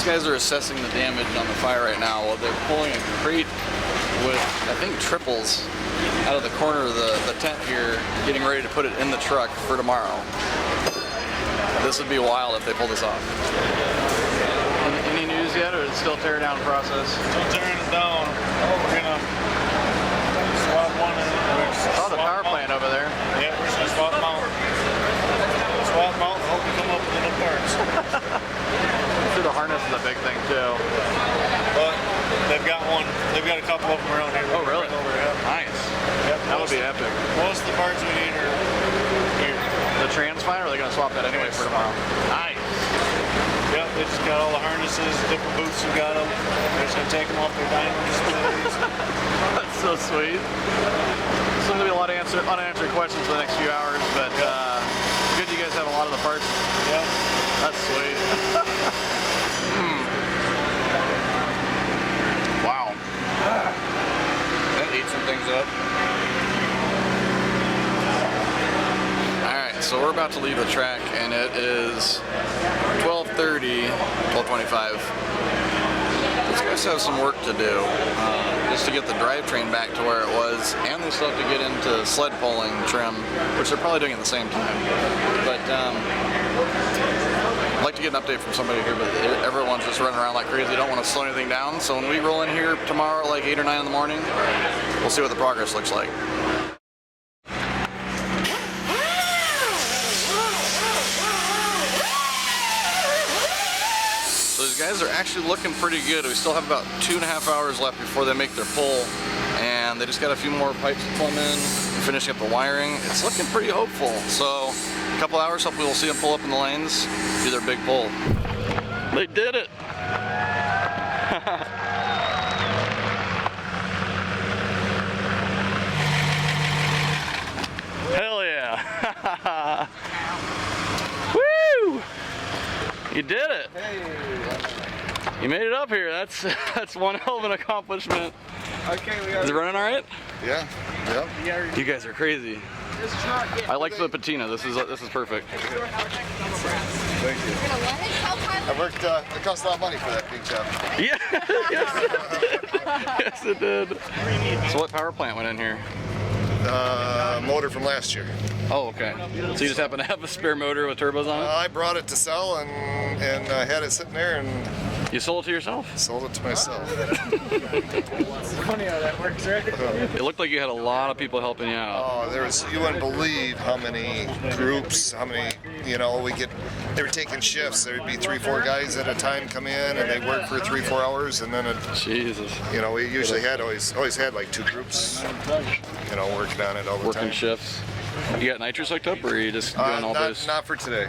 guys are assessing the damage on the fire right now. Well, they're pulling a crate with, I think, triples out of the corner of the tent here, getting ready to put it in the truck for tomorrow. This would be wild if they pull this off. Any news yet, or is it still tear down process? Still tearing it down. We're gonna swap one in. Oh, the power plant over there. Yeah, we're just gonna swap them out. Swap them out and hope we come up with little parts. The harness is a big thing too. But they've got one. They've got a couple of them around here. Oh, really? Over here. Nice. Yep, That would be epic. Most of the parts we need are here. The trans fine, or are they going to swap that anyway for tomorrow? Nice. Yep, they just got all the harnesses, different boots who got them. They're just going to take them off their dyno displays. That's so sweet. There's going to be a lot of unanswered questions for the next few hours, but good you guys have a lot of the parts. Yep. That's sweet. Wow. That ate some things up. Alright, so we're about to leave the track, and it is 12:30, 12:25. These guys have some work to do, just to get the drivetrain back to where it was, and they still have to get into sled pulling trim, which they're probably doing at the same time. But I'd like to get an update from somebody here, but everyone's just running around like crazy. They don't want to slow anything down. So when we roll in here tomorrow at like 8 or 9 in the morning, we'll see what the progress looks like. So these guys are actually looking pretty good. We still have about 2.5 hours left before they make their pull, and they just got a few more pipes to plumb in, finishing up the wiring. It's looking pretty hopeful. So a couple hours, hopefully we'll see them pull up in the lanes, do their big pull. They did it! Hell yeah! Woo! You did it! You made it up here. That's one hell of an accomplishment. Okay, Is it running all right? Yeah. Yep. You guys are crazy. I like the patina. This is perfect. Thank you. I worked. It cost a lot of money for that paint job. Yeah. Yes, it did. So what power plant went in here? Motor from last year. Oh, okay. So you just happen to have a spare motor with turbos on it? I brought it to sell and had it sitting there and You sold it to yourself? sold it to myself. It's funny how that works, right? It looked like you had a lot of people helping you out. Oh, you wouldn't believe how many groups, how many, they were taking shifts. There'd be 3-4 guys at a time come in and they work for 3-4 hours and then Jesus. we usually always had like 2 groups, working on it all the time. Working shifts. You got nitrous hooked up, or are you just doing all this? Not for today.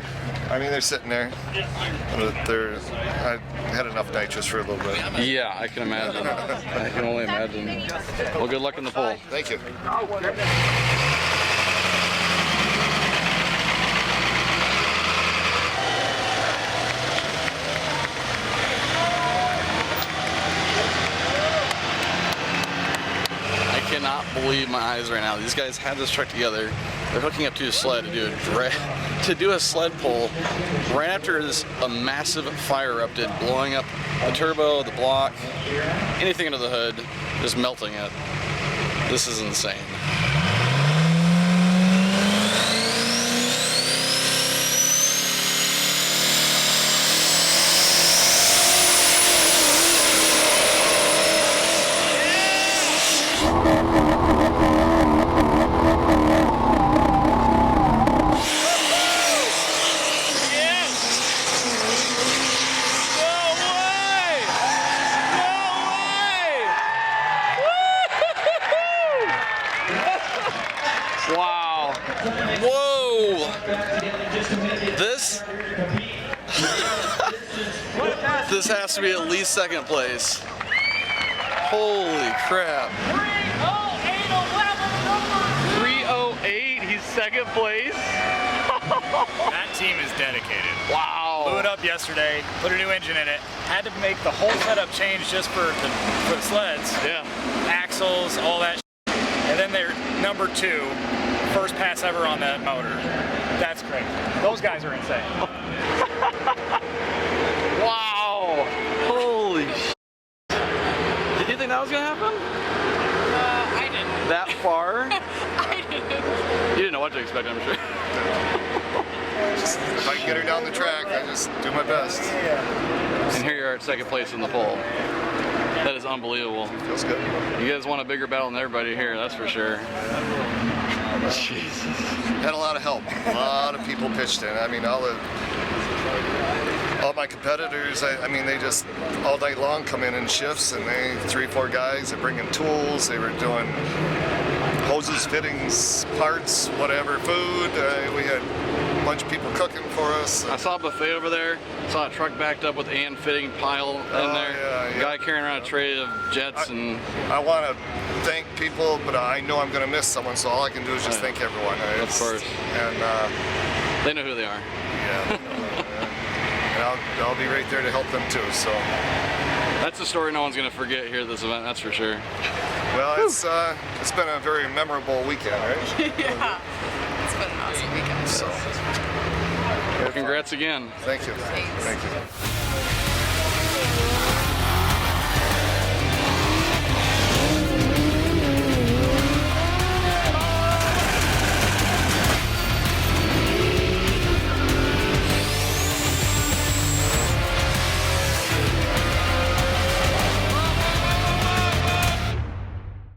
I mean, they're sitting there. I had enough nitrous for a little bit. Yeah, I can imagine. I can only imagine. Well, good luck in the pull. Thank you. I cannot believe my eyes right now. These guys had this truck together. They're hooking up to a sled to do a sled pull right after a massive fire erupted, blowing up the turbo, the block, anything under the hood, just melting it. This is insane. Wow. Whoa. This has to be at least second place. Holy crap. 308, he's second place. That team is dedicated. Wow. Blew it up yesterday, put a new engine in it, had to make the whole setup change just for the sleds. Yeah. Axles, all that. And then they're number 2, first pass ever on that motor. That's great. Those guys are insane. Wow. think that was gonna happen? I didn't. That far? I didn't. You didn't know what to expect, I'm sure. If I can get her down the track, I just do my best. And here you are at second place in the poll. That is unbelievable. Feels good. You guys won a bigger battle than everybody here, that's for sure. Jesus. Had a lot of help. A lot of people pitched in. I mean, all my competitors, I mean, they just all night long come in shifts, and they 3-4 guys. They're bringing tools. They were doing hoses, fittings, parts, whatever, food. We had a bunch of people cooking for us. I saw a buffet over there. Saw a truck backed up with and fitting pile in there. Yeah. Guy carrying around a tray of jets and. I want to thank people, but I know I'm going to miss someone, so all I can do is just thank everyone. Of course. And they know who they are. yeah. And I'll be right there to help them too. So. That's a story no one's going to forget here at this event, that's for sure. Well, it's been a very memorable weekend, right? Yeah. It's been an awesome weekend. So. Well, congrats again. Thank you. Thanks. Thank you.